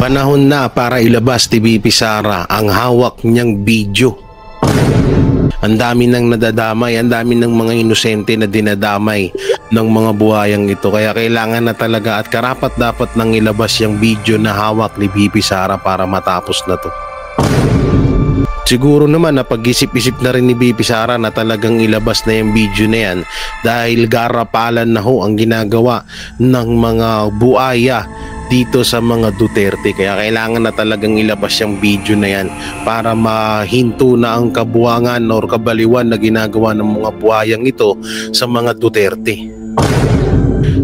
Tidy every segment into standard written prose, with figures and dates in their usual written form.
Panahon na para ilabas ni BP Sara ang hawak niyang video. Ang dami nang nadadamay, ang dami ng mga inosente na dinadamay ng mga buhayang ito. Kaya kailangan na talaga at karapat dapat nang ilabas yung video na hawak ni BP Sara para matapos na to. Siguro naman na pag-isip-isip na rin ni BP Sara na talagang ilabas na yung video na yan dahil garapalan na ho ang ginagawa ng mga buhaya dito sa mga Duterte. Kaya kailangan na talagang ilabas yung video na yan para mahinto na ang kabuwangan o kabaliwan na ginagawa ng mga buhayang ito sa mga Duterte.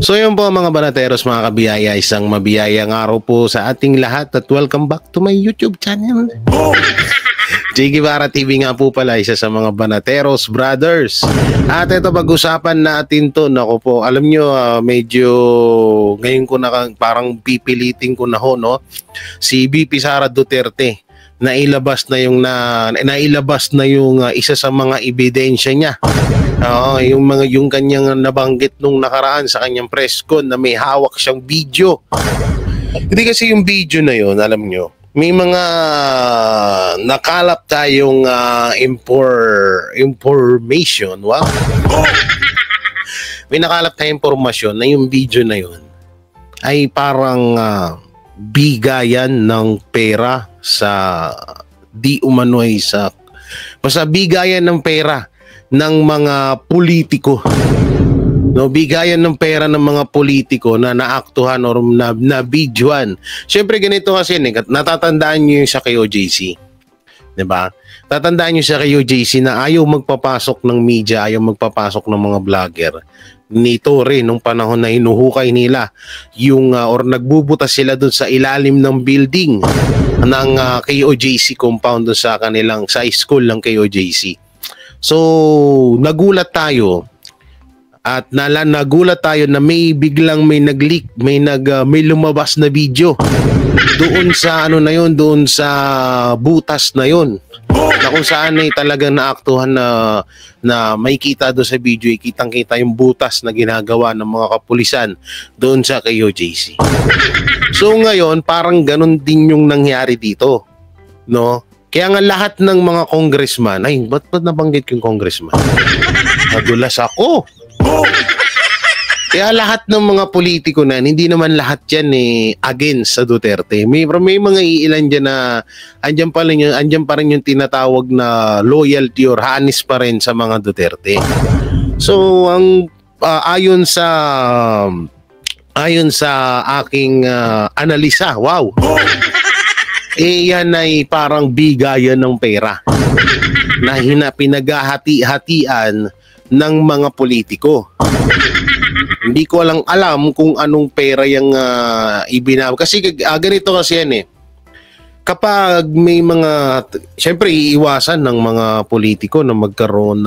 So yun po mga banateros, mga kabiyaya, isang mabiyayang araw po sa ating lahat at welcome back to my YouTube channel. Jay Guevara TV nga po pala, isa sa mga Banateros Brothers. At ito, pag-usapan natin to, naku po, alam nyo, medyo ngayon ko na parang pipilitin ko na ho, no? Si BP Sara Duterte, nailabas na yung isa sa mga ebidensya niya. Yung kanyang nabanggit nung nakaraan sa kanyang press con na may hawak siyang video. Hindi kasi yung video na yun, alam nyo, may mga nakalap tayong information. Wow. May nakalap tayong impormasyon na yung video na yun ay parang bigayan ng pera sa di umano'y sa basta bigayan ng pera ng mga politiko. No, bigayan ng pera ng mga politiko na naaktuhan o na-videoan. Siyempre ganito kasi, natatandaan nyo yung sa KOJC. Diba? Tatandaan nyo sa KOJC na ayaw magpapasok ng media, ayaw magpapasok ng mga vlogger. Nito rin, nung panahon na hinuhukay nila, or nagbubutas sila dun sa ilalim ng building ng KOJC compound dun sa kanilang, sa school ng KOJC. So, nagulat tayo. At nagulat tayo na biglang may nag-leak, may lumabas na video doon sa doon sa butas na yon. Na kung saan ay talagang naaktuhan na may kita doon sa video, kitang-kita yung butas na ginagawa ng mga kapulisan doon sa KOJC. So ngayon, parang ganun din yung nangyari dito, no? Kaya nga lahat ng mga congressman, ay ba't nabanggit yung congressman? Nadulas ako. Kaya lahat ng mga politiko na, hindi naman lahat yan against sa Duterte. May mga iilan dyan na andyan pa rin yung tinatawag na loyalty or hanis pa rin sa mga Duterte. So ang ayon sa aking analisa, wow. Yan ay parang bigayan ng pera na pinaghahati-hatian ng mga politiko. Hindi ko alam kung anong pera yung ibinab. Kasi ganito kasi yan kapag may mga, syempre iiwasan ng mga politiko na magkaroon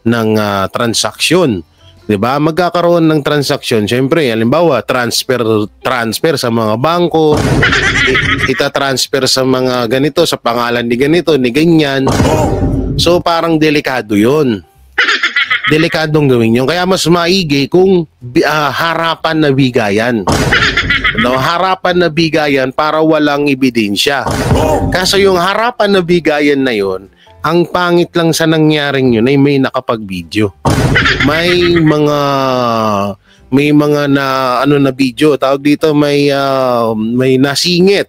ng transaksyon. 'Di ba? Magkakaroon ng transaksyon, syempre, halimbawa, transfer sa mga bangko, ita-transfer sa mga ganito, sa pangalan ni ganito, ni ganyan. So parang delikado 'yon. Delikadong gawin yun. Kaya mas maigi kung harapan na bigayan. No, harapan na bigayan para walang ebidensya. Kaso yung harapan na bigayan na yun, ang pangit lang sa nangyaring yun ay may nakapag-video. May mga na video, tawag dito, may nasingit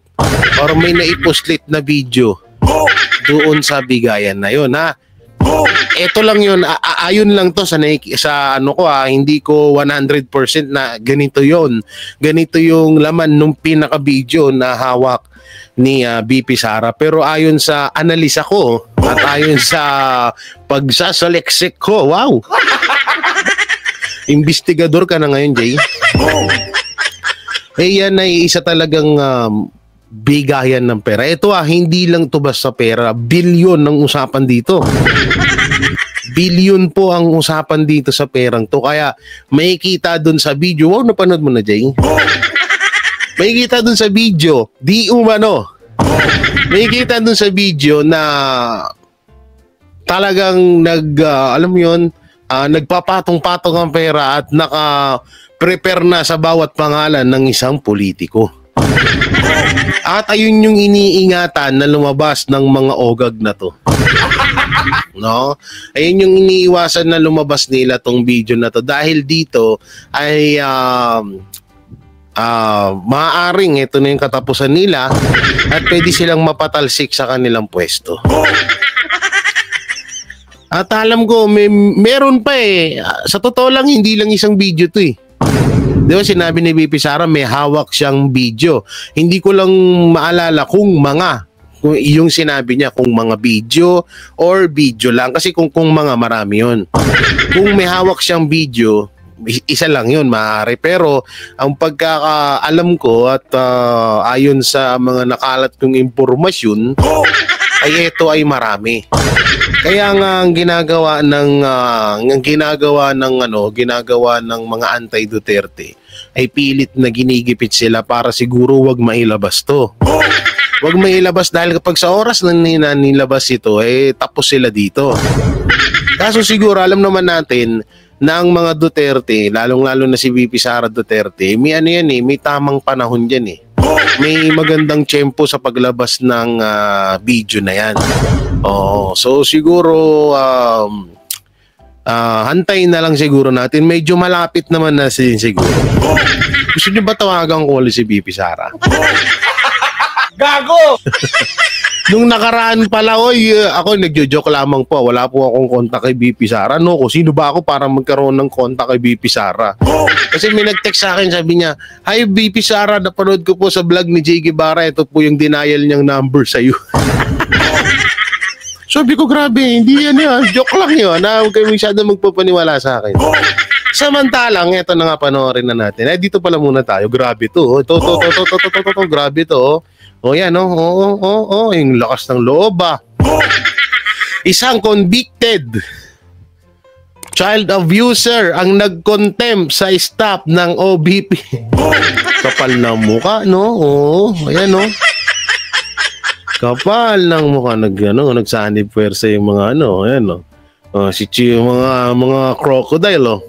or may naipuslit na video doon sa bigayan na yun, ha. Ito lang yun, ayon lang to sa hindi ko 100% na ganito yon. Ganito yung laman nung pinaka-video na hawak ni BP Sara. Pero ayon sa analisa ko at ayon sa pagsasaliksik ko, wow! Investigador ka na ngayon, Jay. Yan ay isa talagang bigayan ng pera. Ito hindi lang to basta pera, bilyon ang usapan dito. Bilyon po ang usapan dito sa perang to. Kaya may kita dun sa video. Wow, napanood mo na, Jay? May kita dun sa video, di umano. May kita dun sa video na talagang alam mo yun, nagpapatong-patong ang pera at naka-prepare na sa bawat pangalan ng isang politiko. At ayun yung iniingatan na lumabas ng mga ogag na to. No? Ayun yung iniiwasan na lumabas nila tong video na to dahil dito ay maaaring ito na yung katapusan nila at pwede silang mapatalsik sa kanilang pwesto. At alam ko meron pa eh. Sa totoo lang hindi lang isang video to eh. Di ba sinabi ni BP Sara may hawak siyang video. Hindi ko lang maalala kung yung sinabi niya kung mga video or video lang. Kasi kung mga marami yun. Kung may hawak siyang video, isa lang yun maaari. Pero ang pagkakaalam ko at ayon sa mga nakalat kong impormasyon ay ito ay marami. Kaya nga ang ginagawa ng mga anti-Duterte ay pilit na ginigipit sila para siguro wag mailabas to. Wag mailabas dahil kapag sa oras na nilabas ito tapos sila dito. Kaso siguro alam naman natin na ang mga Duterte, lalong-lalo na si VP Sara Duterte, may may tamang panahon diyan eh. May magandang tiyempo sa paglabas ng video na yan. So siguro hantayin na lang siguro natin. Medyo malapit naman na siguro. Gusto niyo ba tawagan ko ulit si BP Sara? Gago! Nung nakaraan pala, ako nagjo-joke lamang po. Wala po akong kontak kay BP Sara. No, kung sino ba ako para magkaroon ng kontak kay BP Sara? Kasi may nag-text sa akin, sabi niya, "Hi BP Sara, napanood ko po sa vlog ni J. Guevara. Ito po yung denial niyang number sa'yo." Sabi ko, grabe, hindi yan yun. Joke lang yun. Huwag kayo masyado magpapaniwala sa akin. Samantalang, eto na nga panoorin na natin. Dito pala muna tayo. Grabe to. Grabe to. Yan, yung lakas ng loob Isang convicted child abuser ang nag-contempt sa staff ng OBP. Kapal na mukha, no? Ayan, no? Kapal ng mukha. Nagsanib pwersa yung mga ayan, no? Mga crocodile,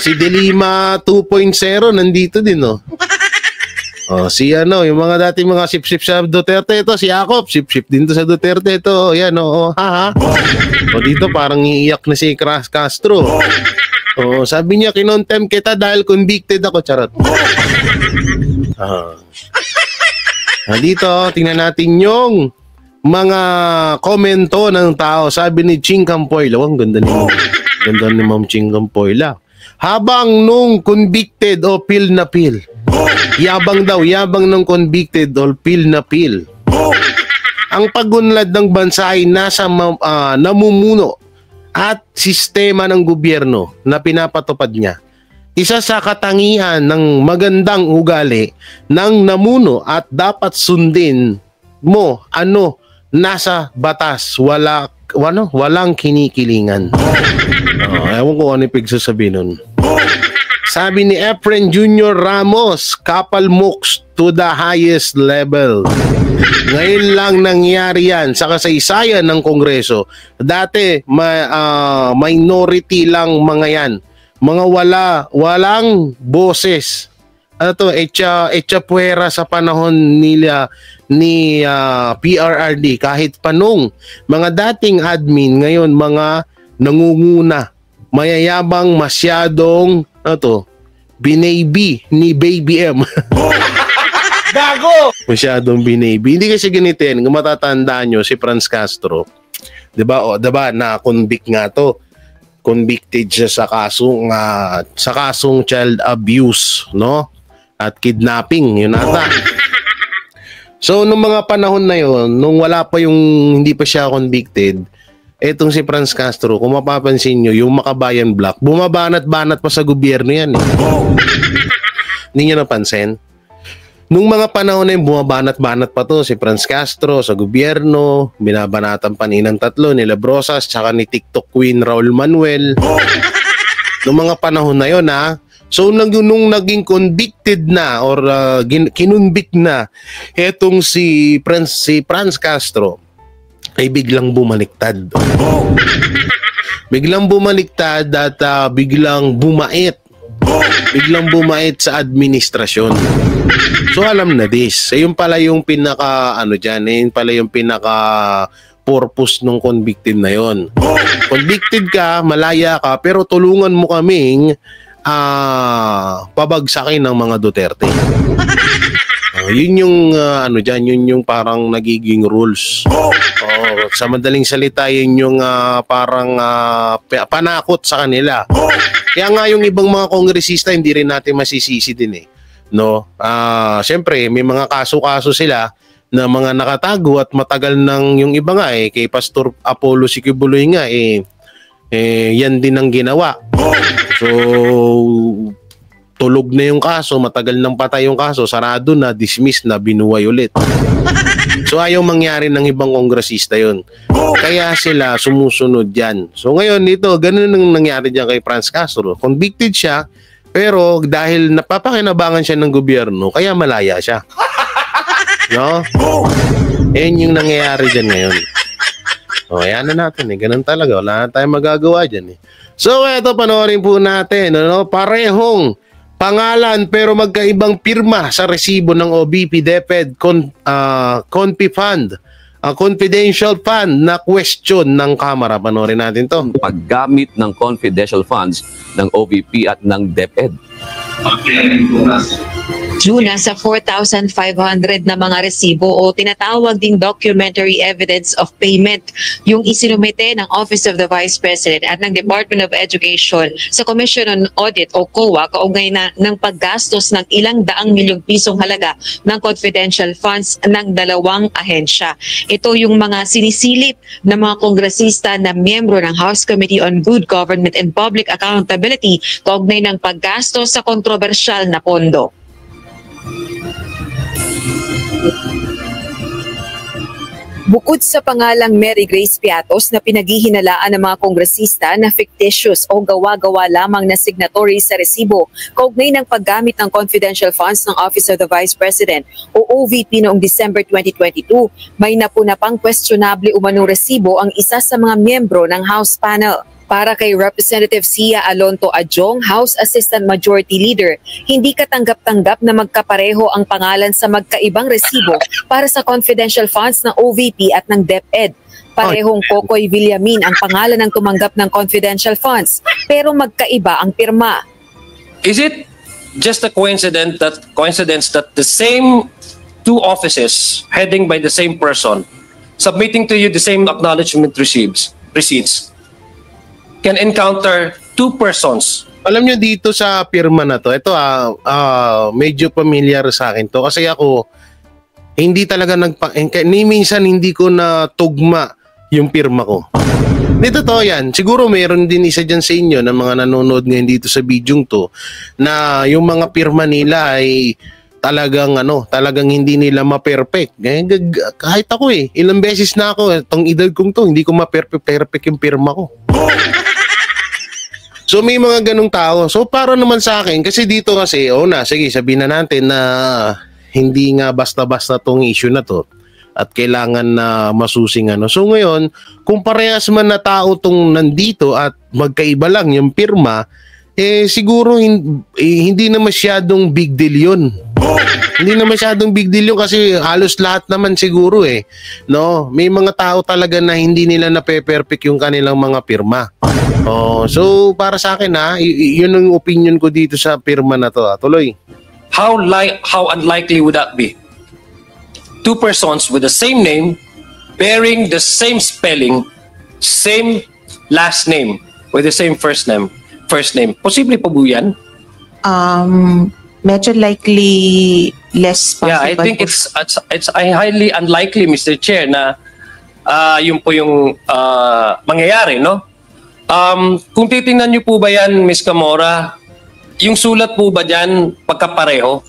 Si Delima 2.0 nandito din, no? Yung mga dating mga sip-sip sa Duterte ito, si Jacob, sip-sip din to sa Duterte ito. Yan, dito parang iiyak na si Castro. Sabi niya, kinontem kita dahil convicted ako, charot. Dito, tingnan natin yung mga komento ng tao. Sabi ni Ching Campoyla, ang ganda ni Ma'am Ching Campoyla. Habang nung convicted o pil na pil. Yabang ng convicted o pil na pil. Ang pagunlad ng bansa ay nasa namumuno at sistema ng gobyerno na pinapatupad niya. Isa sa katangian ng magandang ugali ng namuno at dapat sundin mo nasa batas, walang kinikilingan. Ewan ko ano ipigsasabi nun. Sabi ni Efren Jr. Ramos, kapal mooks to the highest level. Ngayon lang nangyari yan sa kasaysayan ng Kongreso. Dati, minority lang mga yan. Mga walang boses. Echa puwera sa panahon nila ni PRRD. Kahit panong mga dating admin, ngayon mga nangunguna. Mayayabang masyadong binaby ni Baby M. Gago! Masyadong binaby. Hindi kasi ganito yan. Kung matatandaan nyo, si Franz Castro, diba na-convict nga to. Convicted siya sa kasong child abuse, no? At kidnapping, yun ata. So, nung mga panahon na yun, nung hindi pa siya convicted, etong si Franz Castro, kung mapapansin nyo, yung Makabayan Block, bumabanat-banat pa sa gobyerno yan. Hindi nyo napansin? Nung mga panahon na yung bumabanat-banat pa to, si Franz Castro sa gobyerno, binabanatan pa ng tatlo, nila Brosas, tsaka ni TikTok Queen Raul Manuel. Nung mga panahon na yun, So, nung naging convicted na or kinunvict na etong si Franz Castro, ay biglang bumaliktad. Biglang bumaliktad at biglang bumait. biglang bumait sa administrasyon. So alam na this. Yun pala yung pinaka ano diyan, yun pala yung pinaka purpose ng convicted na yon. Convicted ka, malaya ka, pero tulungan mo kaming pabagsakin ng mga Duterte. Yun yung ano diyan, yun yung parang nagiging rules. Sa madaling salita, yun yung parang panakot sa kanila. Kaya nga yung ibang mga kongresista hindi rin natin masisisi din eh. No? Siyempre, may mga kaso-kaso sila na mga nakatago at matagal nang yung iba nga kay Pastor Apollo Siquibuloy nga yan din ang ginawa. So tulog na yung kaso, matagal nang patay yung kaso, sarado na, dismiss na, binuway ulit. So ayaw mangyari ng ibang kongresista yun. Kaya sila sumusunod yan. So ngayon dito, ganun ang nangyari dyan kay Franz Castro. Convicted siya, pero dahil napapakinabangan siya ng gobyerno, kaya malaya siya. No? Yan yung nangyayari dyan ngayon. Ayan na natin ganun talaga. Wala na tayong magagawa dyan So eto, panoorin po natin. Parehong pangalan pero magkaibang pirma sa resibo ng OBP DepEd Confi Fund, confidential fund na question ng Kamara. Panoorin natin to. Paggamit ng confidential funds ng OVP at ng DepEd. Juna sa 4,500 na mga resibo o tinatawag ding documentary evidence of payment yung isinumite ng Office of the Vice President at ng Department of Education sa Commission on Audit o COA kaugnay ng paggastos ng ilang daang milyong pisong halaga ng confidential funds ng dalawang ahensya. Ito yung mga sinisilip ng mga kongresista na miyembro ng House Committee on Good Government and Public Accountability kaugnay ng paggastos sa kontrobersyal na pondo. Bukod sa pangalang Mary Grace Piatos na pinaghihinalaan ng mga kongresista na fictitious o gawa-gawa lamang na signatory sa resibo kaugnay ng paggamit ng confidential funds ng Office of the Vice President o OVP noong December 2022, may napuna pang questionable umanong resibo ang isa sa mga miyembro ng House panel. Para kay Representative Sia Alonto Adjong, House Assistant Majority Leader, hindi katanggap-tanggap na magkapareho ang pangalan sa magkaibang resibo para sa confidential funds ng OVP at ng DepEd. Parehong Kokoy Villamin ang pangalan ng tumanggap ng confidential funds, pero magkaiba ang pirma. Is it just a coincidence that the same two offices heading by the same person submitting to you the same acknowledgement receipts can encounter two persons? Alam nyo dito sa pirma na to, ito medyo familiar sa akin to kasi ako hindi talaga ni minsan hindi ko na tugma yung pirma ko. Dito to yan, siguro mayroon din isa dyan sa inyo ng mga nanonood ngayon dito sa bidyong to na yung mga pirma nila ay talagang hindi nila ma-perfect. Kahit ako ilang beses na ako, itong edad kong to, hindi ko ma-perfect yung pirma ko. So may mga ganung tao. So para naman sa akin, kasi dito kasi, sige, sabihin na natin na hindi nga basta-basta tong issue na to at kailangan na masusing So ngayon, kung parehas man na tao tong nandito at magkaiba lang yung pirma, siguro hindi na masyadong big deal yun. Hindi na masyadong big deal yun kasi halos lahat naman siguro no? May mga tao talaga na hindi nila na-perfect yung kanilang mga pirma. So para sa akin yun ang opinion ko dito sa pirma na to. Tuloy. How unlikely would that be? Two persons with the same name, bearing the same spelling, same last name, with the same first name. Posible po po yan? Medyo likely less possible. Yeah, I think it's highly unlikely, Mr. Chair, na yun po yung mangyayari, no? Kung titingnan niyo po ba yan, Ms. Camora, yung sulat po ba dyan pagkapareho?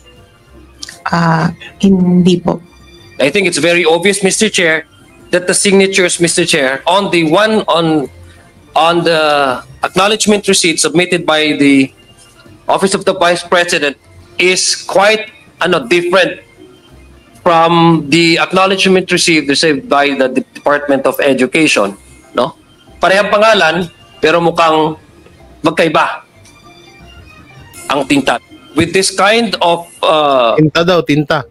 Hindi po. I think it's very obvious, Mr. Chair, that the signatures, Mr. Chair, on the one on the acknowledgement receipt submitted by the Office of the Vice President is quite different from the acknowledgement received by the Department of Education, no? Parehang pangalan pero mukhang magkaiba ang tinta. With this kind of Tinta daw, tinta.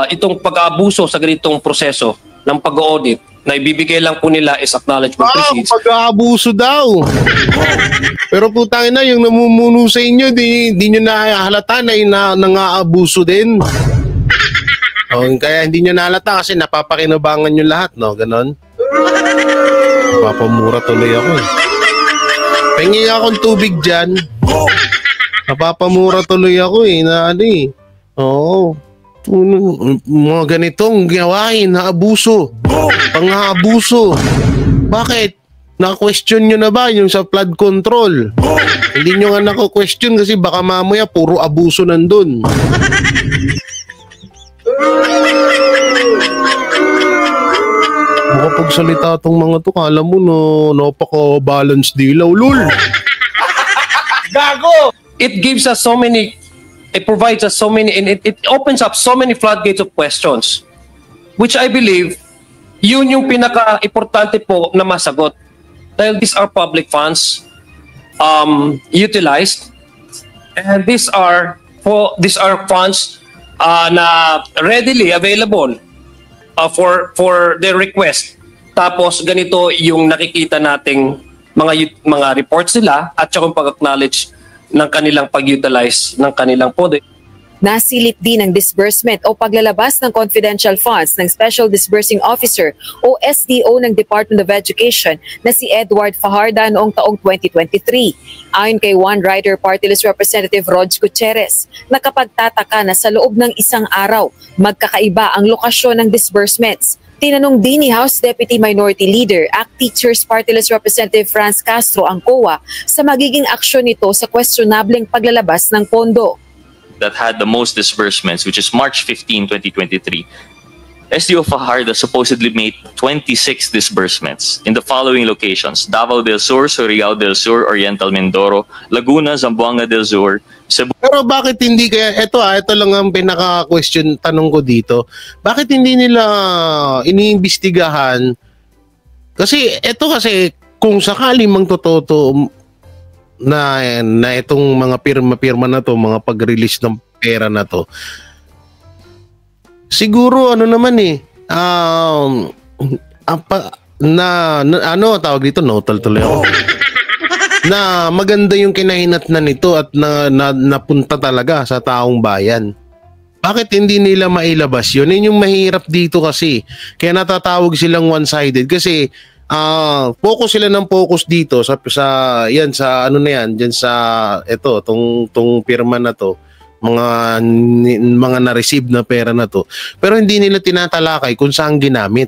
itong pag-aabuso sa ganitong proseso ng pag-audit na ibibigay lang po nila is acknowledgement receipts. Pag-aabuso daw. Pero putangin na, yung namumuno sa inyo, di nyo nahalata na nang-aabuso din. Kaya hindi nyo nahalata kasi napapakinabangan nyo lahat, no? Ganon. Napapamura tuloy ako eh. Pengi akong tubig dyan. Napapamura tuloy ako eh, na ano eh. Oo. Mga ganitong gawain na abuso. Pang-aabuso. Bakit? Na-question nyo na ba yung sa flood control? Hindi nyo nga na-question kasi baka mamaya puro abuso nandun. Makapagsalita tong mga to, kala mo napaka-balance dilaw, lul. Gago! It gives us so many, it provides us so many, and it opens up so many floodgates of questions, which I believe, yun yung pinaka-importante po na masagot. Dahil these are public funds utilized, and these are funds na readily available for their request. Tapos ganito yung nakikita nating mga reports nila at saka yung pag-acknowledge ng kanilang pag-utilize ng kanilang poder. Nasilip din ang disbursement o paglalabas ng confidential funds ng Special Disbursing Officer o SDO ng Department of Education na si Edward Fajarda noong taong 2023. Ayon kay One Rider Party List Representative Rog Gutierrez, nakapagtataka na sa loob ng isang araw, magkakaiba ang lokasyon ng disbursements. Tinanong din ni House Deputy Minority Leader, ACT Teachers Party List Representative Franz Castro ang COA sa magiging aksyon nito sa questionableng paglalabas ng pondo. That had the most disbursements, which is March 15, 2023. SDO Fajarda supposedly made 26 disbursements in the following locations: Davao del Sur, Surigao del Sur, Oriental Mindoro, Laguna, Zamboanga del Sur, Cebu. Pero bakit hindi kaya, ito lang ang pinaka-question, tanong ko dito. Bakit hindi nila iniimbestigahan? Kasi kung sakali mang totoo na itong mga pirma na to, mga pag-release ng pera na to, siguro tawag dito, notal tuloy ako, na maganda yung kinahinatnan nito at napunta talaga sa taong bayan. Bakit hindi nila mailabas yun? Yun yung mahirap dito kasi. Kaya natatawag silang one-sided kasi focus sila ng focus dito sa tong pirma na to, mga na-receive na pera na to, pero hindi nila tinatalakay kung saan ginamit.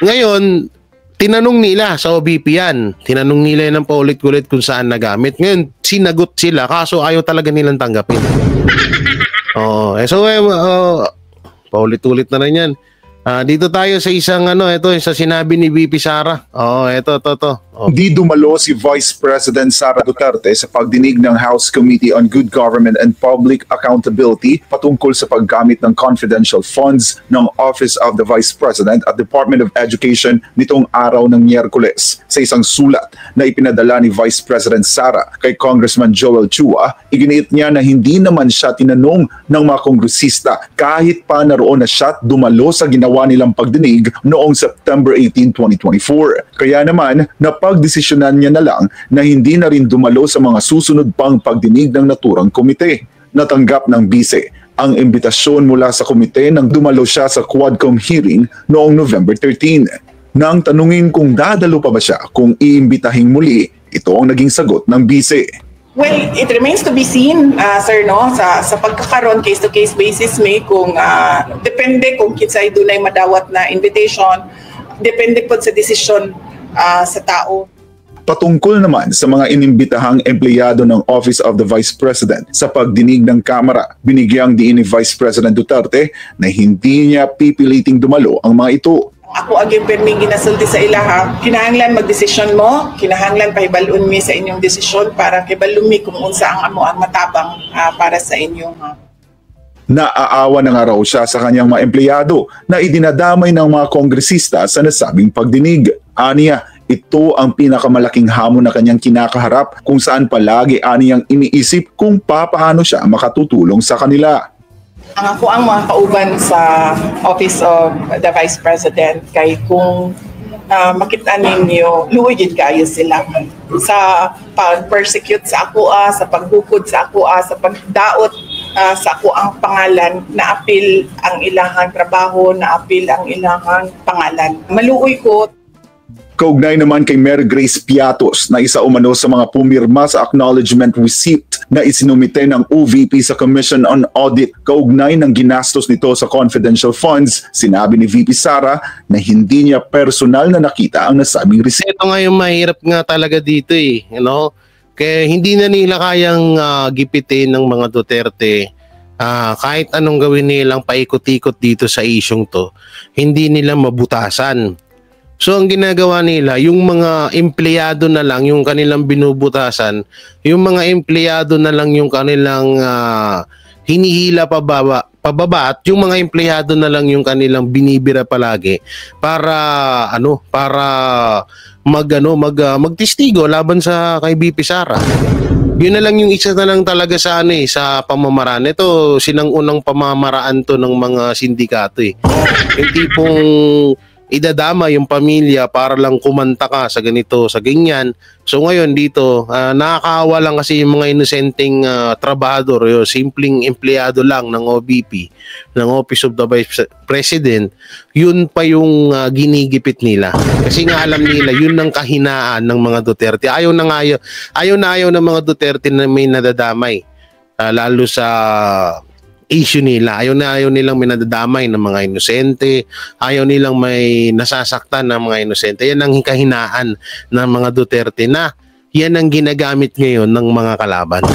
Ngayon tinanong nila sa OBP yan, tinanong nila ng paulit-ulit kung saan nagamit. Ngayon sinagot sila kaso ayaw talaga nilang tanggapin. Paulit-ulit na rin yan. Dito tayo sa isang ito sa sinabi ni VP Sara. Ito. Di dumalo si Vice President Sara Duterte sa pagdinig ng House Committee on Good Government and Public Accountability patungkol sa paggamit ng confidential funds ng Office of the Vice President at Department of Education nitong araw ng Miyerkules. Sa isang sulat na ipinadala ni Vice President Sara kay Congressman Joel Chua, iginiit niya na hindi naman siya tinanong ng mga kongresista kahit pa naroon na siya dumalo sa ginawa nilang pagdinig noong September 18, 2024. Kaya naman, napagdesisyonan niya na lang na hindi na rin dumalo sa mga susunod pang pagdinig ng naturang komite. Natanggap ng bise ang imbitasyon mula sa komite nang dumalo siya sa Quadcom hearing noong November 13. Nang tanungin kung dadalo pa ba siya kung iimbitahing muli, ito ang naging sagot ng bise. Well, it remains to be seen, sir, no? Sa pagkakaroon, case-to-case basis may kung depende kung kinsay dunay madawat na invitation, depende po sa desisyon sa tao. Patungkol naman sa mga inimbitahang empleyado ng Office of the Vice President sa pagdinig ng Kamara, binigyang diin ni Vice President Duterte na hindi niya pipiliting dumalo ang mga ito. Ako aging perming ginasulti sa ilaha, kinahanglan magdesisyon mo, kinahanglan pahibalun mi sa inyong desisyon para kibalun mi kung unsa ang amo ang matabang para sa inyong Naaawa na nga raw siya sa kanyang mga empleyado na idinadamay ng mga kongresista sa nasabing pagdinig. Aniya, ito ang pinakamalaking hamon na kanyang kinakaharap kung saan palagi aniyang iniisip kung paano siya makatutulong sa kanila. Ang ako ang mga kauban sa Office of the Vice President kay kung makita ninyo, luwigid kayo sila sa pag-persecute sa ako, sa pagbukod sa ako, sa pagdaot sa ako ang pangalan, na-apil ang ilang trabaho, na-apil ang ilang pangalan. Maluoy ko. Kaugnay naman kay Mary Grace Piatos na isa umano sa mga pumirma sa acknowledgement receipt na isinumite ng OVP sa Commission on Audit kaugnay ng ginastos nito sa confidential funds, sinabi ni VP Sara na hindi niya personal na nakita ang nasabing receipt. Ito nga yung mahirap nga talaga dito Kaya hindi na nila kayang gipitin ng mga Duterte. Kahit anong gawin nilang paikot-ikot dito sa isyong to, hindi nila mabutasan. So ang ginagawa nila, yung mga empleyado na lang yung kanilang binubutasan, yung mga empleyado na lang yung kanilang hinihila pababa at yung mga empleyado na lang yung kanilang binibira palagi para magtestigo laban sa kay BP Sara. Yun na lang yung isa na lang talaga sa sa pamamaraan. Ito sinang-unang pamamaraan to ng mga sindikato Yung tipong idadama yung pamilya para lang kumanta ka sa ganito, sa ganyan. So ngayon dito, nakakaawa lang kasi yung mga inosenteng trabahador, yung simpleng empleyado lang ng OVP, ng Office of the Vice President, yun pa yung ginigipit nila. Kasi nga alam nila, yun ang kahinaan ng mga Duterte. Ayaw na ayaw ng mga Duterte na may nadadamay. Lalo sa issue nila. Ayaw nilang minadadamay ng mga inosente. Ayaw nilang may nasasaktan ng mga inosente. Yan ang kahinaan ng mga Duterte na yan ang ginagamit ngayon ng mga kalaban.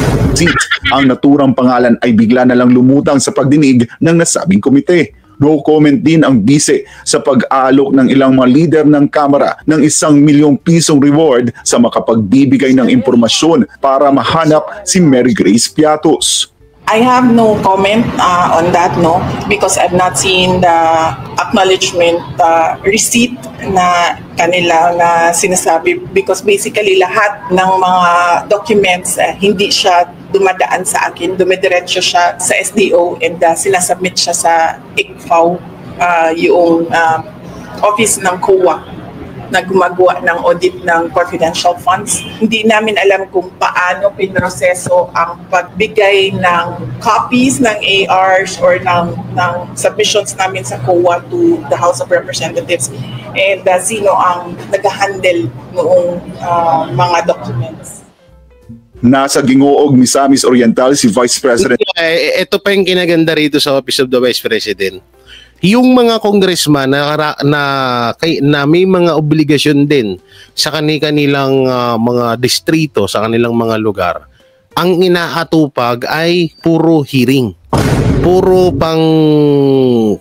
Ang naturang pangalan ay bigla na lang lumutang sa pagdinig ng nasabing komite. No comment din ang bise sa pag-aalok ng ilang mga leader ng Kamara ng 1 milyong pisong reward sa makapagbibigay ng impormasyon para mahanap si Mary Grace Piatos. I have no comment on that, because I've not seen the acknowledgement receipt na kanila na sinasabi, because basically lahat ng mga documents hindi siya dumadaan sa akin, dumidiretso siya sa SDO and sinasubmit siya sa ICFAO, yung office ng COA na gumagawa ng audit ng confidential funds. Hindi namin alam kung paano pinroseso ang pagbigay ng copies ng ARs or ng submissions namin sa COA to the House of Representatives, and sino ang nag-handle noong mga documents. Nasa Gingoog, Misamis Oriental si Vice President. Ito pa yung kinaganda rito sa Office of the Vice President. Yung mga congressman na may mga obligasyon din sa kanilang mga distrito, sa kanilang mga lugar, ang inaatupag ay puro hearing. Puro pang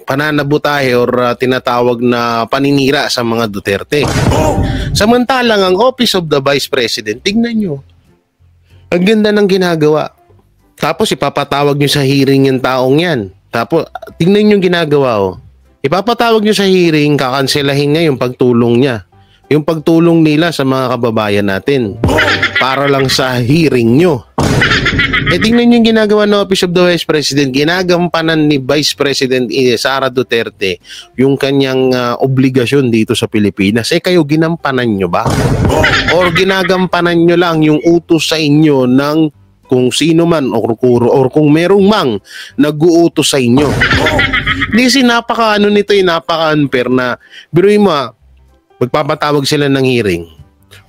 pananabutahe or tinatawag na paninira sa mga Duterte. Samantalang ang Office of the Vice President, tignan nyo, ang ganda ng ginagawa. Tapos ipapatawag nyo sa hearing yung taong yan. Tapos, tingnan yung ginagawa. Ipapatawag nyo sa hearing, kakanselahin niya yung pagtulong niya. Yung pagtulong nila sa mga kababayan natin. Para lang sa hearing nyo. Tingnan yung ginagawa ng Office of the Vice President. Ginagampanan ni Vice President Sara Duterte yung kanyang obligasyon dito sa Pilipinas. Kayo, ginampanan nyo ba? Or ginagampanan nyo lang yung utos sa inyo ng kung sino man or kung merong mang nag-uutos sa inyo. Kasi napaka-ano nito napaka-unfair na biruin mo magpapatawag sila ng hearing.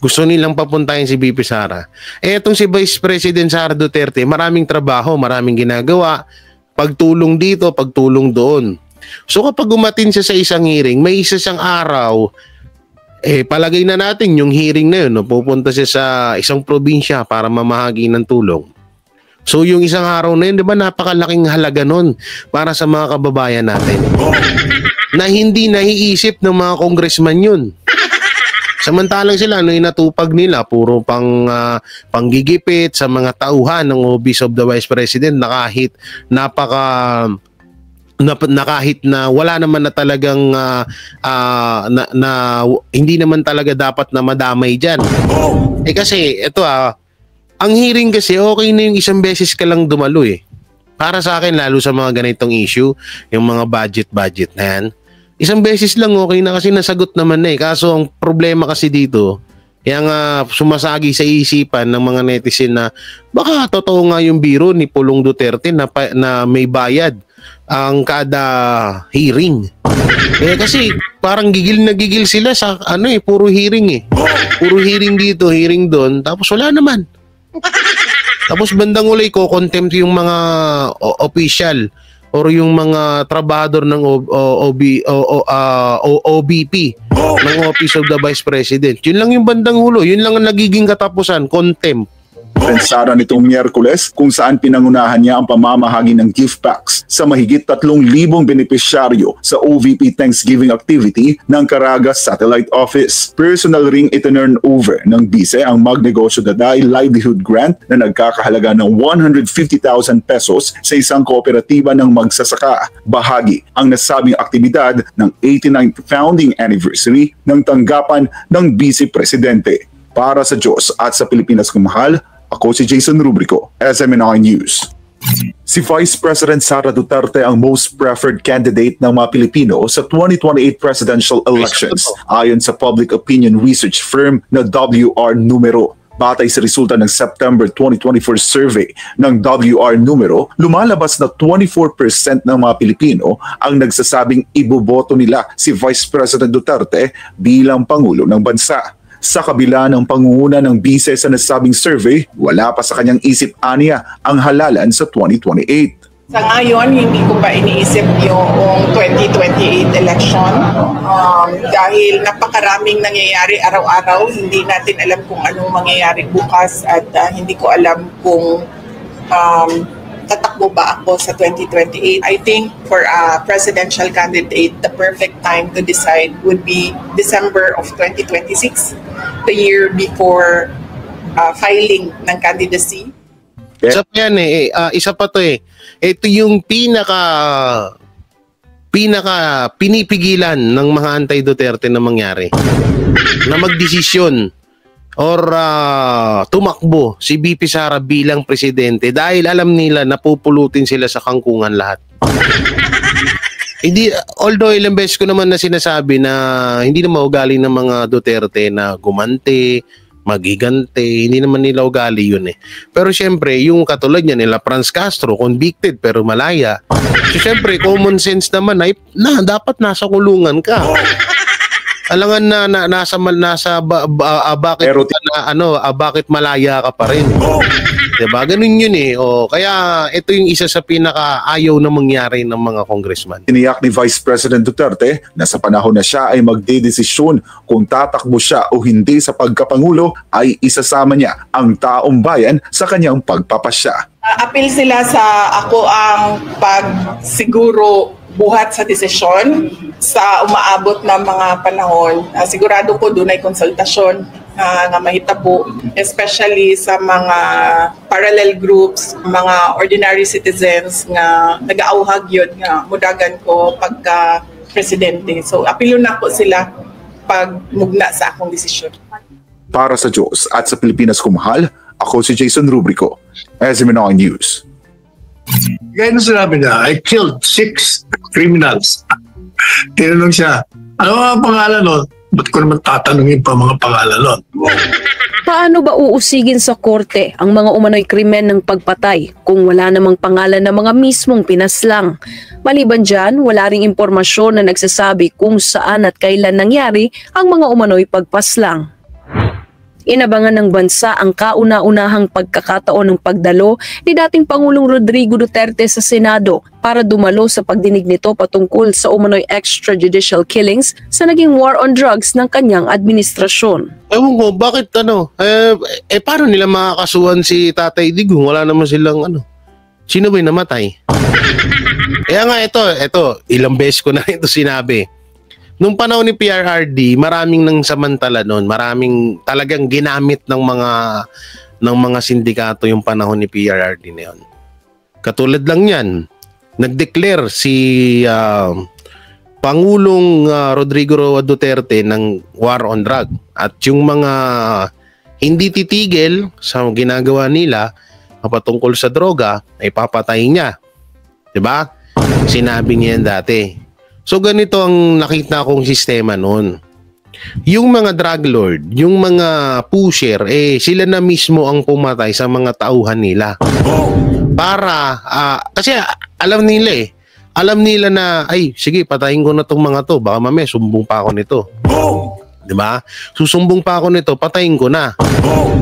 Gusto nilang papuntahin si BP Sara. Etong si Vice President Sara Duterte, maraming trabaho, maraming ginagawa, pagtulong dito, pagtulong doon. So kapag umatin siya sa isang hearing, may isa siyang araw, palagay na natin yung hearing na yun, pupunta siya sa isang probinsya para mamahagi ng tulong. So yung isang araw na yun, di ba napakalaking halaga nun para sa mga kababayan natin na hindi naiisip ng mga congressman yun. Samantalang sila, inatupag nila, puro panggigipit sa mga tauhan ng Office of the Vice President na kahit na kahit na wala naman na talagang hindi naman talaga dapat na madamay dyan. Kasi ito ang hearing kasi okay na yung isang beses ka lang dumalo Para sa akin, lalo sa mga ganitong issue, yung mga budget na yan, isang beses lang okay na kasi nasagot naman na Kaso ang problema kasi dito, kaya nga sumasagi sa isipan ng mga netizen na baka totoo nga yung biro ni Pulong Duterte na may bayad ang kada hearing. Kasi parang gigil na gigil sila sa puro hearing Puro hearing dito, hearing doon, tapos wala naman. Tapos bandang uli ko contempt yung mga official or yung mga trabahador ng OBP ng Office of the Vice President. Yun lang yung bandang hulo, yun lang ang nagiging katapusan, contempt. Pensara nitong Miyerkules kung saan pinangunahan niya ang pamamahagi ng gift packs sa mahigit 3,000 benepisyaryo sa OVP Thanksgiving activity ng Caraga Satellite Office. Personal ring itinurn over ng bise ang Magnegosyo Daday livelihood grant na nagkakahalaga ng 150,000 pesos sa isang kooperatiba ng magsasaka. Bahagi ang nasabing aktibidad ng 89th founding anniversary ng tanggapan ng Vice Presidente. Para sa Diyos at sa Pilipinas kong mahal, ako si Jason Rubrico, SMNI News. Si Vice President Sara Duterte ang most preferred candidate ng mga Pilipino sa 2028 presidential elections ayon sa public opinion research firm na WR Numero. Batay sa resulta ng September 2024 survey ng WR Numero, lumalabas na 24% ng mga Pilipino ang nagsasabing iboboto nila si Vice President Duterte bilang Pangulo ng bansa. Sa kabila ng pangunguna ng bise sa nasabing survey, wala pa sa kanyang isip aniya ang halalan sa 2028. Sa ngayon, hindi ko pa iniisip yung 2028 election dahil napakaraming nangyayari araw-araw. Hindi natin alam kung anong mangyayari bukas at hindi ko alam kung tatakbo ba ako sa 2028. I think for a presidential candidate, the perfect time to decide would be December of 2026, the year before filing ng candidacy. Isa pa yan isa pa to Ito yung pinaka pinipigilan ng mga anti-Duterte na mangyari. Na magdesisyon or tumakbo si BP Sara bilang presidente dahil alam nila na pupulutin sila sa kangkungan lahat. Hindi, although ilang beses ko naman na sinasabi na hindi naman ugali ng mga Duterte na gumante, magigante, hindi naman nila ugali yun Pero syempre, yung katulad niya nila Franz Castro, convicted pero malaya. So syempre, common sense naman ay dapat nasa kulungan ka. Alangan na bakit malaya ka pa rin. Diba? Ganun yun kaya ito yung isa sa pinaka-ayaw na mangyari ng mga congressman. Tiniyak ni Vice President Duterte na sa panahon na siya ay magdedesisyon kung tatakbo siya o hindi sa pagkapangulo ay isasama niya ang taong bayan sa kanyang pagpapasya. Appeal sila sa ako ang pagsiguro buhat sa desisyon sa umaabot na mga panahon. Sigurado ko doon ay konsultasyon nga mahitabo, especially sa mga parallel groups, mga ordinary citizens nga nag-aauhag yun nga mudagan ko pagka presidente. So apilo na po sila pag mugna sa akong desisyon. Para sa Diyos at sa Pilipinas kong mahal, ako si Jason Rubrico, SMNI News. Gaya na sinabi niya, I killed 6 criminals. Tinanong siya, ano ang pangalan nun? Ba't ko naman tatanungin pa mga pangalan nun? Paano ba uusigin sa korte ang mga umano'y krimen ng pagpatay kung wala namang pangalan ng mga mismong pinaslang? Maliban dyan, wala ring impormasyon na nagsasabi kung saan at kailan nangyari ang mga umano'y pagpaslang. Inabangan ng bansa ang kauna-unahang pagkakataon ng pagdalo ni dating Pangulong Rodrigo Duterte sa Senado para dumalo sa pagdinig nito patungkol sa umano'y extrajudicial killings sa naging war on drugs ng kanyang administrasyon. Ewan ko, bakit paano nila makakasuhan si Tatay Digong? Wala naman silang Sino ba yung namatay? Kaya nga ito, ilang beses ko na ito sinabi. Nung panahon ni PRRD, maraming nang samantala noon, maraming talagang ginamit ng mga sindikato yung panahon ni PRRD na yun. Katulad lang yan, nag-declare si Pangulong Rodrigo Roa Duterte ng war on drug. At yung mga hindi titigil sa ginagawa nila patungkol sa droga, ay papatayin niya. Diba? Sinabi niya yan dati. So ganito ang nakita kong sistema noon. Yung mga drug lord, yung mga pusher, sila na mismo ang pumatay sa mga tauhan nila. Para, kasi alam nila na, ay, sige, patayin ko na tong mga to. Baka mamaya, sumbong pa ako nito. Diba? Susumbong pa ako nito, patayin ko na.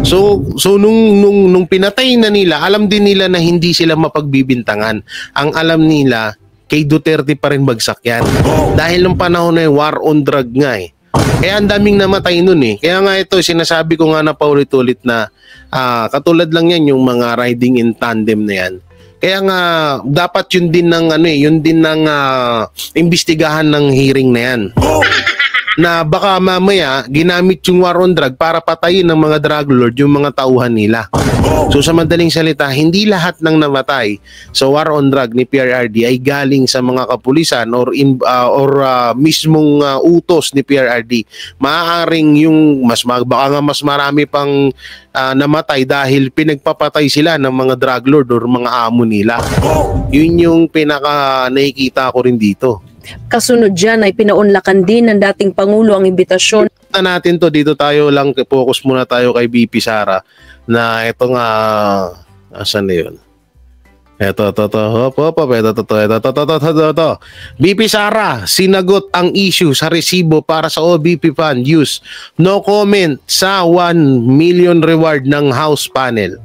So nung pinatay na nila, alam din nila na hindi sila mapagbibintangan. Ang alam nila, kay Duterte pa rin bagsak yan. Dahil nung panahon na war on drug nga Kaya ang daming namatay nun Kaya nga ito, sinasabi ko nga na paulit-ulit na katulad lang yan yung mga riding in tandem na yan. Kaya nga dapat yun din ng imbestigahan ng hearing na yan. Na baka mamaya ginamit yung war on drug para patayin ng mga drug lord yung mga tauhan nila. So sa madaling salita, hindi lahat ng namatay sa war on drug ni PRRD ay galing sa mga kapulisan or mismong utos ni PRRD. Maaaring yung baka nga mas marami pang namatay dahil pinagpapatay sila ng mga drug lord or mga amo nila. Yun yung pinaka nakikita ko rin dito. Kasunod dyan ay pinaunlakan din ng dating Pangulo ang imbitasyon. Natin to, dito tayo lang, focus muna tayo kay BP Sara na ito nga, asan na yun? Ito. BP Sara, sinagot ang issue sa resibo para sa OVP fund use. No comment sa 1 million reward ng House panel.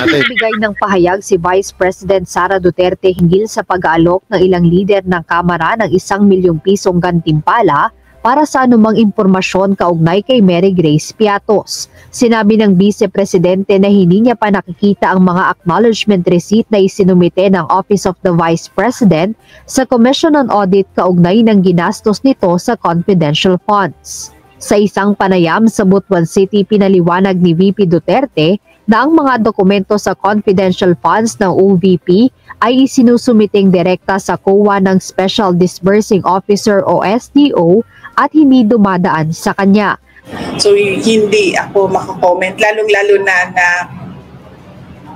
Bigay ng pahayag si Vice President Sara Duterte hinggil sa pag-aalok ng ilang lider ng Kamara ng 1 milyong pisong gantimpala para sa anumang impormasyon kaugnay kay Mary Grace Piatos. Sinabi ng Vice Presidente na hindi niya pa nakikita ang mga acknowledgement receipt na isinumite ng Office of the Vice President sa Commission on Audit kaugnay ng ginastos nito sa confidential funds. Sa isang panayam sa Butuan City, pinaliwanag ni VP Duterte na ang mga dokumento sa confidential funds ng OVP ay isinusumiting direkta sa COA ng Special Disbursing Officer o SDO at hindi dumadaan sa kanya. So hindi ako makakomment, lalong-lalo na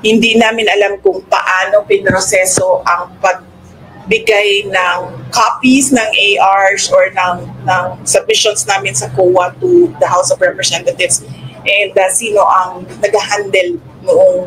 hindi namin alam kung paano pinroseso ang pagbigay ng copies ng ARs or ng submissions namin sa COA to the House of Representatives and sino ang nag-handle noong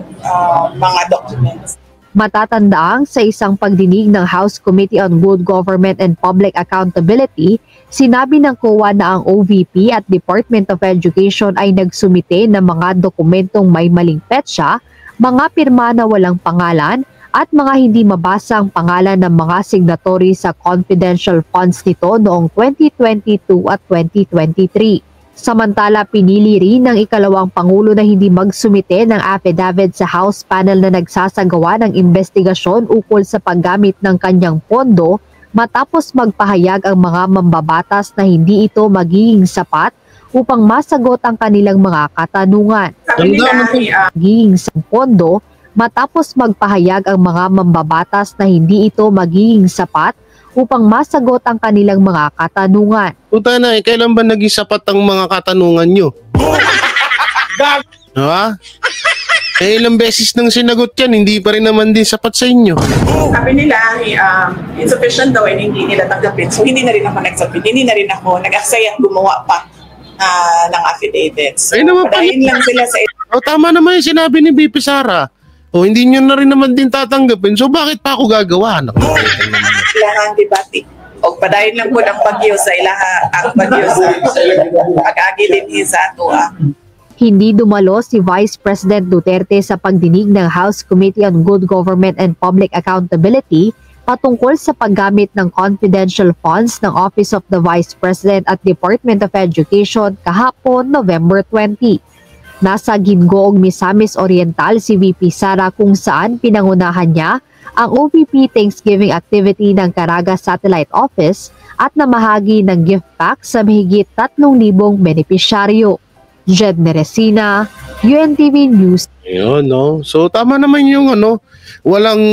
mga documents. Matatandaang sa isang pagdinig ng House Committee on Good Government and Public Accountability, sinabi ng COA na ang OVP at Department of Education ay nagsumite ng mga dokumentong may maling petsa, mga pirma na walang pangalan, at mga hindi mabasa ang pangalan ng mga signatory sa confidential funds nito noong 2022 at 2023. Samantala, pinili rin ng ikalawang Pangulo na hindi magsumite ng affidavit sa House panel na nagsasagawa ng investigasyon ukol sa paggamit ng kanyang pondo matapos magpahayag ang mga mambabatas na hindi ito magiging sapat upang masagot ang kanilang mga katanungan. Magiging sa pondo matapos magpahayag ang mga mambabatas na hindi ito magiging sapat upang masagot ang kanilang mga katanungan. Puta na, kailan ba naging sapat ang mga katanungan nyo? Diba? Ilang beses nang sinagot yan, hindi pa rin naman din sapat sa inyo. Sabi nila, insufficient daw and hindi nila tanggapin. So hindi na rin ako nagsabit. Hindi na rin ako nag-aksaya at gumawa pa ng affidavits. So, padahin lang sila sa... Tama naman yung sinabi ni BP Sara. Hindi nyo na rin naman din tatanggapin. So bakit pa ako gagawa? Ilahang debate. O padayon lang po ng bagyo sa ang bagyo sa pag-agilin sa ato. Hindi dumalo si Vice President Duterte sa pagdinig ng House Committee on Good Government and Public Accountability patungkol sa paggamit ng confidential funds ng Office of the Vice President at Department of Education kahapon November 20. Nasa Gingoong Misamis Oriental si VP Sara kung saan pinangunahan niya ang OVP Thanksgiving activity ng Caraga Satellite Office at namahagi ng gift pack sa mahigit 3,000 benepisyaryo. Jed Neresina, UNTV News. Ayun, no? So, tama naman yung walang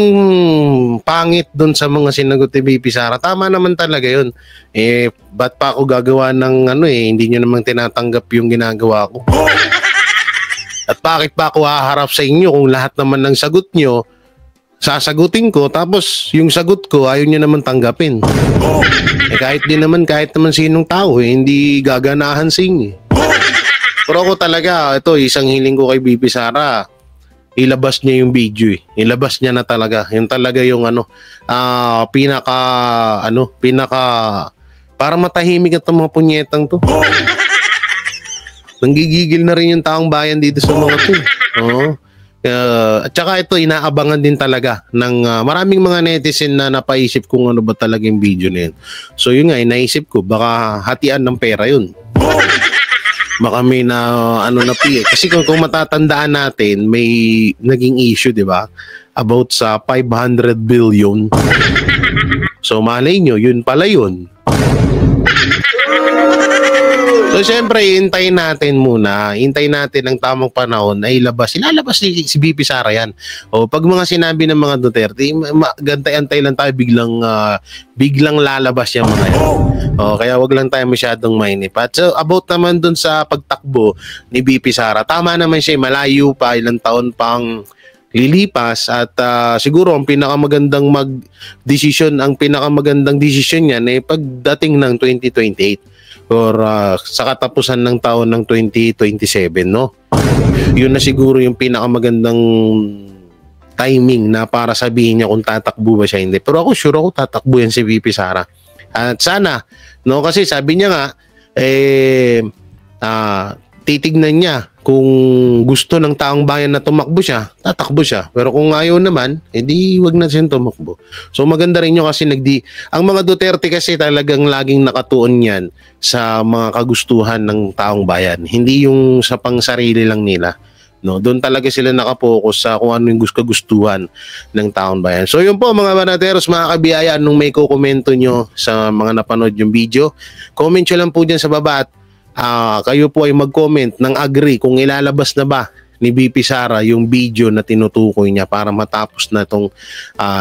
pangit doon sa mga sinagot ni VP Sara. Tama naman talaga yun. Ba't pa ako gagawa ng hindi nyo namang tinatanggap yung ginagawa ko? At bakit pa ako haharap sa inyo kung lahat naman ng sagot nyo, sasagutin ko, tapos yung sagot ko ayaw nyo naman tanggapin. Kahit naman sinong tao, hindi gaganahan sa inyo. Pero ako talaga, ito, isang hiling ko kay VP Sara, ilabas niya yung video Ilabas niya na talaga. Yung talaga yung pinaka para matahimik at mga punyetang to. Nanggigigil na rin yung taong bayan dito sa mga to. At saka ito, inaabangan din talaga ng maraming mga netizen na napaisip kung ano ba talaga yung video na yun. So yun nga, naisip ko, baka hatian ng pera yun. Baka may kasi kung matatandaan natin, may naging issue, di ba? About sa 500 billion. So malay nyo, yun pala yun. So syempre, hintayin natin muna. Hintayin natin ang tamang panahon na ilalabas si VP Sara yan. Pag mga sinabi ng mga Duterte, gantay-antay lang tayo, biglang lalabas yung mga yan. Kaya wag lang tayo masyadong mainip. At so, about naman dun sa pagtakbo ni VP Sara, tama naman siya, malayo pa, ilang taon pang lilipas at siguro ang pinakamagandang desisyon niyan pagdating ng 2028 or sa katapusan ng taon ng 2027, no? Yun na siguro yung pinakamagandang timing na para sabihin niya kung tatakbo ba siya, hindi. Pero ako sure ako tatakbo yan si VP Sara. At sana, no, kasi sabi niya nga titignan niya kung gusto ng taong bayan na tumakbo siya, tatakbo siya. Pero kung ayaw naman, edi wag na siya tumakbo. So maganda rin yung kasi ang mga Duterte kasi talagang laging nakatuon yan sa mga kagustuhan ng taong bayan. Hindi yung sa pangsarili lang nila. No, doon talaga sila nakapokus sa kung ano yung kagustuhan ng taong bayan. So yun po mga banateros, mga kabiyaya, anong may kukomento nyo sa mga napanood yung video, comment nyo lang po dyan sa baba at kayo po ay mag-comment ng agree kung ilalabas na ba ni VP Sara yung video na tinutukoy niya para matapos na itong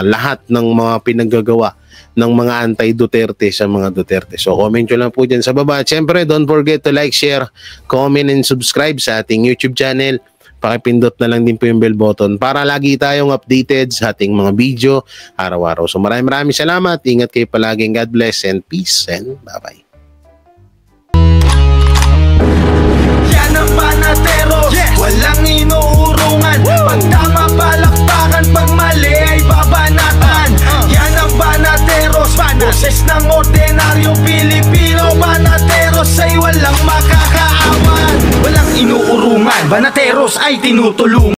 lahat ng mga pinaggagawa ng mga anti-Duterte sa mga Duterte. So comment nyo lang po dyan sa baba. At syempre, don't forget to like, share, comment, and subscribe sa ating YouTube channel. Pakipindot na lang din po yung bell button para lagi tayong updated sa ating mga video araw-araw. So maraming salamat. Ingat kayo palagi. God bless and peace and bye-bye. Yan ang Banateros, walang inuurungan. Pag tama palakpakan, pag mali ay babanatan. Yan ang Banateros, boses ng ordinaryong Pilipino. Banateros ay walang makakaawan, walang inuurungan. Banateros ay tinutulungan.